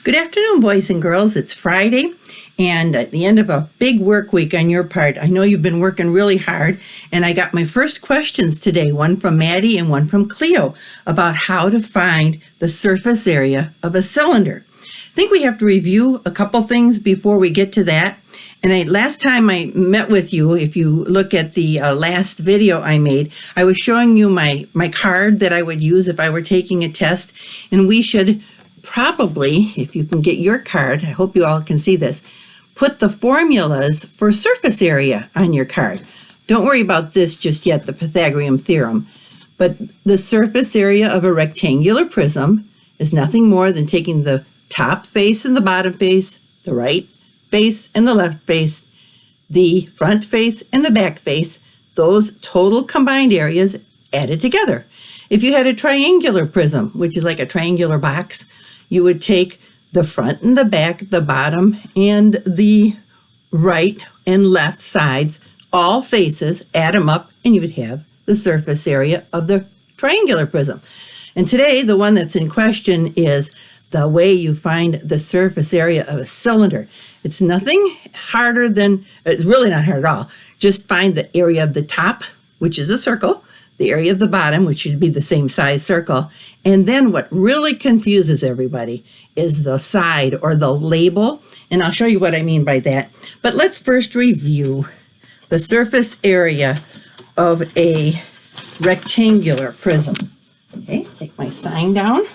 Good afternoon, boys and girls. It's Friday and at the end of a big work week on your part. I know you've been working really hard, and I got my first questions today, one from Maddie and one from Cleo, about how to find the surface area of a cylinder. I think we have to review a couple things before we get to that. And last time I met with you, if you look at the last video I made, I was showing you my card that I would use if I were taking a test, and we should probably, if you can get your card, I hope you all can see this, put the formulas for surface area on your card. Don't worry about this just yet, the Pythagorean theorem. But the surface area of a rectangular prism is nothing more than taking the top face and the bottom face, the right face and the left face, the front face and the back face, those total combined areas added together. If you had a triangular prism, which is like a triangular box, you would take the front and the back, the bottom and the right and left sides, all faces, add them up, and you would have the surface area of the triangular prism. And today, the one that's in question is the way you find the surface area of a cylinder. It's nothing harder than, it's really not hard at all. Just find the area of the top, which is a circle, the area of the bottom, which should be the same size circle. And then what really confuses everybody is the side or the label. And I'll show you what I mean by that. But let's first review the surface area of a rectangular prism. Okay, take my sign down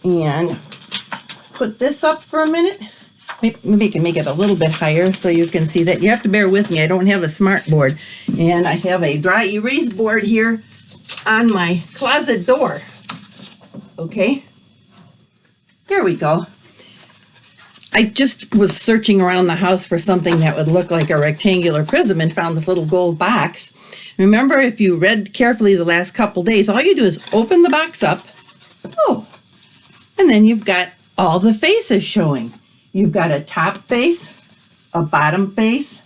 and put this up for a minute. Maybe I can make it a little bit higher so you can see that. You have to bear with me. I don't have a smart board. And I have a dry erase board here on my closet door. Okay. There we go. I just was searching around the house for something that would look like a rectangular prism and found this little gold box. Remember, if you read carefully the last couple days, all you do is open the box up. Oh, and then you've got all the faces showing. You've got a top face, a bottom face,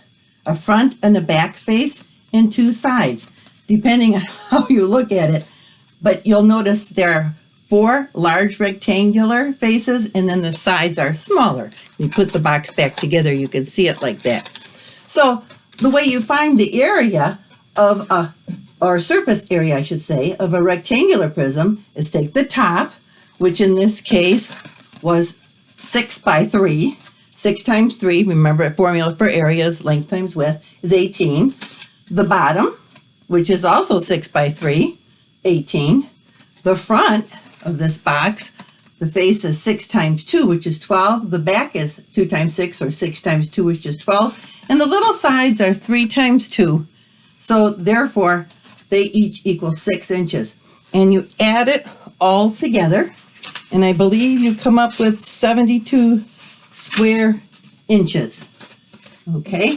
a front and a back face, and two sides, depending on how you look at it. But you'll notice there are 4 large rectangular faces, and then the sides are smaller. You put the box back together, you can see it like that. So the way you find the area of or surface area, I should say, of a rectangular prism is take the top, which in this case was 6 by 3. 6 times 3, remember a formula for areas, length times width, is 18. The bottom, which is also 6 by 3, 18. The front of this box, the face is 6 times 2, which is 12. The back is 2 times 6, or 6 times 2, which is 12. And the little sides are 3 times 2. So therefore, they each equal 6 inches. And you add it all together, and I believe you come up with 72 square inches. Okay,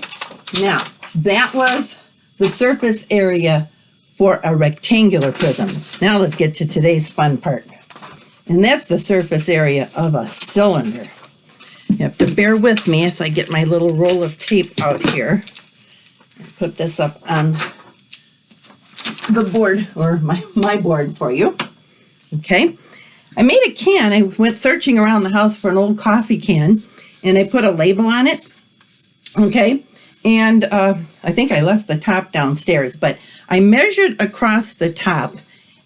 now that was the surface area for a rectangular prism. Now let's get to today's fun part. And that's the surface area of a cylinder. You have to bear with me as I get my little roll of tape out here. Put this up on the board, or my board for you. Okay. I made a can. I went searching around the house for an old coffee can, and I put a label on it. Okay. And I think I left the top downstairs, but I measured across the top,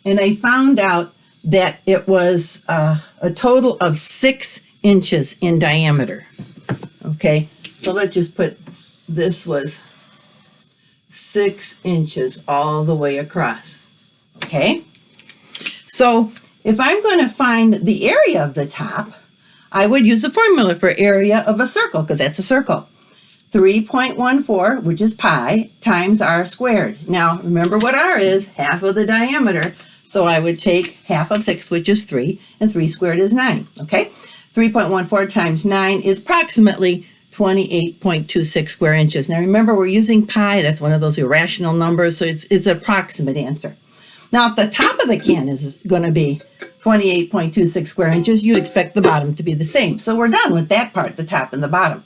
and I found out that it was a total of 6 inches in diameter. Okay. So let's just put, this was 6 inches all the way across. Okay. So if I'm going to find the area of the top, I would use the formula for area of a circle, because that's a circle. 3.14, which is pi, times r squared. Now, remember what r is, half of the diameter. So I would take half of 6, which is 3, and 3 squared is 9, okay? 3.14 times 9 is approximately 28.26 square inches. Now, remember, we're using pi. That's one of those irrational numbers, so it's an approximate answer. Now, if the top of the can is going to be 28.26 square inches, you'd expect the bottom to be the same. So we're done with that part, the top and the bottom.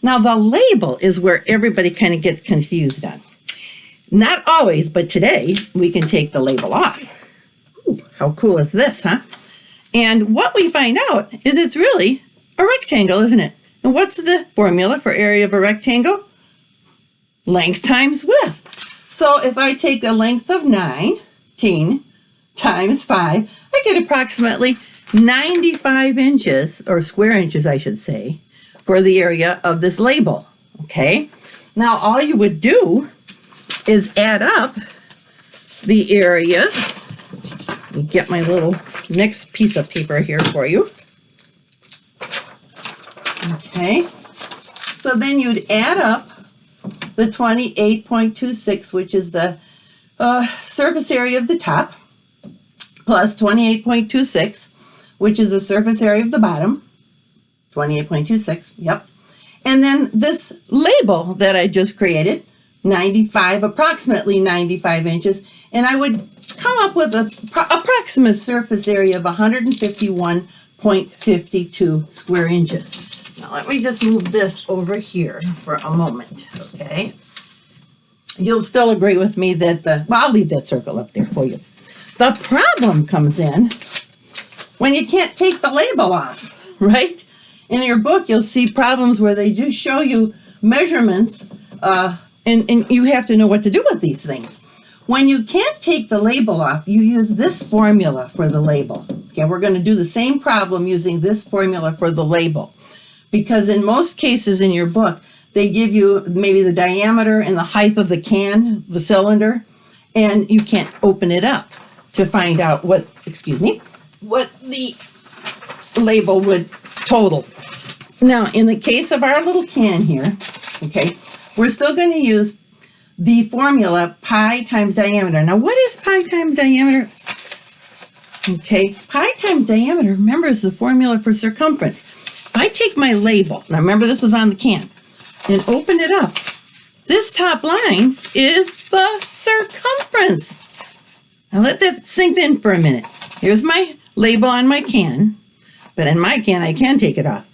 Now, the label is where everybody kind of gets confused on. Not always, but today we can take the label off. Ooh, how cool is this, huh? And what we find out is it's really a rectangle, isn't it? And what's the formula for area of a rectangle? Length times width. So if I take the length of 19 times 5, I get approximately 95 inches, or square inches, I should say, for the area of this label, okay? Now, all you would do is add up the areas. Let me get my little next piece of paper here for you. Okay, so then you'd add up the 28.26, which is the surface area of the top, plus 28.26, which is the surface area of the bottom, 28.26, yep. And then this label that I just created, 95, approximately 95 inches, and I would come up with an approximate surface area of 151.52 square inches. Now let me just move this over here for a moment, okay? You'll still agree with me that well, I'll leave that circle up there for you. The problem comes in when you can't take the label off, right? In your book, you'll see problems where they just show you measurements, and you have to know what to do with these things. When you can't take the label off, you use this formula for the label. Okay, we're going to do the same problem using this formula for the label. Because in most cases in your book, they give you maybe the diameter and the height of the can, the cylinder, and you can't open it up to find out what the label would total. Now, in the case of our little can here, okay, we're still going to use the formula pi times diameter. Now, what is pi times diameter? Okay, pi times diameter, remember, is the formula for circumference. If I take my label, now remember this was on the can, and open it up, this top line is the circumference. Now let that sink in for a minute. Here's my label on my can, but in my can I can take it off.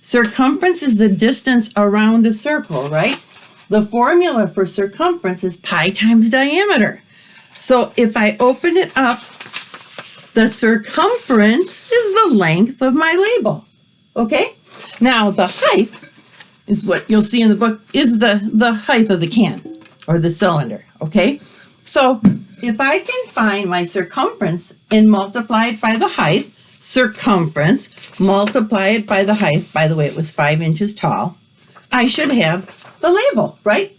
Circumference is the distance around a circle, right? The formula for circumference is pi times diameter. So if I open it up, the circumference is the length of my label, okay? Now the height is what you'll see in the book is the height of the can or the cylinder, okay? So if I can find my circumference and multiply it by the height, circumference, multiply it by the height, by the way, it was 5 inches tall, I should have the label, right?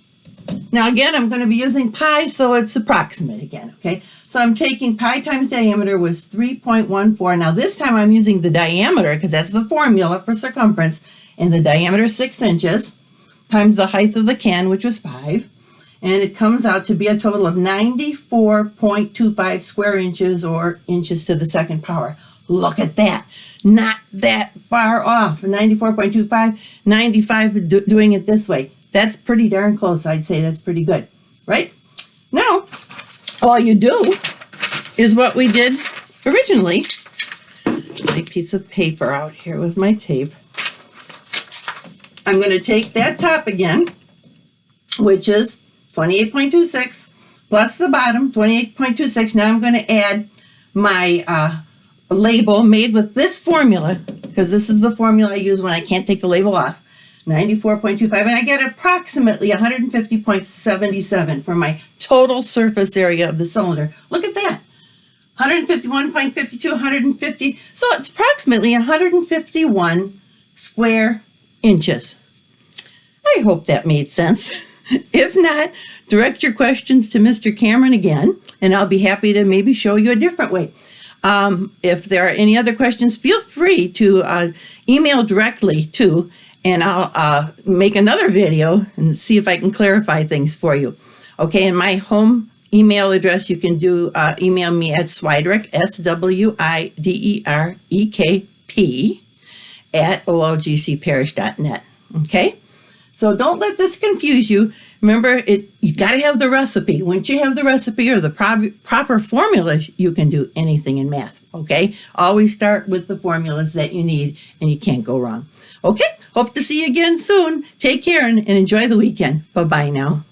Now again, I'm going to be using pi, so it's approximate again, okay? So I'm taking pi times diameter was 3.14. Now this time I'm using the diameter because that's the formula for circumference, and the diameter is 6 inches times the height of the can, which was 5, and it comes out to be a total of 94.25 square inches, or inches to the second power. Look at that. Not that far off. 94.25, 95 doing it this way. That's pretty darn close. I'd say that's pretty good, right? Now, all you do is what we did originally. My piece of paper out here with my tape. I'm going to take that top again, which is 28.26, plus the bottom, 28.26. Now I'm going to add my label made with this formula, because this is the formula I use when I can't take the label off, 94.25, and I get approximately 150.77 for my total surface area of the cylinder. Look at that, 151.52, 150, so it's approximately 151 square inches. I hope that made sense. If not, direct your questions to Mr. Cameron again, and I'll be happy to maybe show you a different way. If there are any other questions, feel free to email directly to, and I'll make another video and see if I can clarify things for you. Okay, and my home email address, you can do email me at Swiderek, SWIDEREKP, at olgcparish.net. Okay, so don't let this confuse you. Remember, you got to have the recipe. Once you have the recipe or the proper formulas, you can do anything in math, okay? Always start with the formulas that you need, and you can't go wrong. Okay, hope to see you again soon. Take care and enjoy the weekend. Bye-bye now.